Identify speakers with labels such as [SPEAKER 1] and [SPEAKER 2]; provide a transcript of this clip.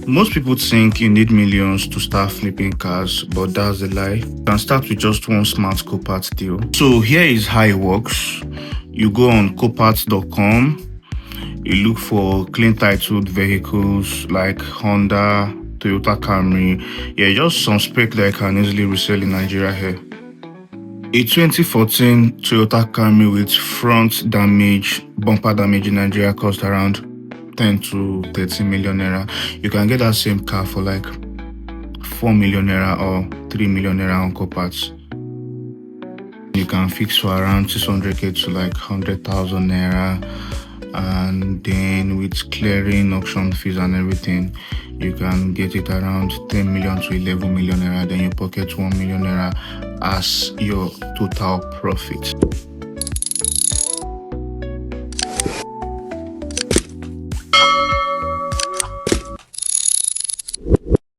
[SPEAKER 1] Most people think you need millions to start flipping cars, but that's a lie. You can start with just one smart Copart deal. So here is how it works. You go on copart.com, you look for clean titled vehicles like Honda, Toyota Camry. Yeah, just some spec that I can easily resell in Nigeria here. A 2014 Toyota Camry with front damage, bumper damage in Nigeria cost around 10 to 13 million naira. You can get that same car for like 4 million naira or 3 million naira on Copart. You can fix for around 600k to like 100,000 naira, and then with clearing, auction fees and everything, you can get it around 10 million to 11 million naira. Then you pocket 1 million naira as your total profit.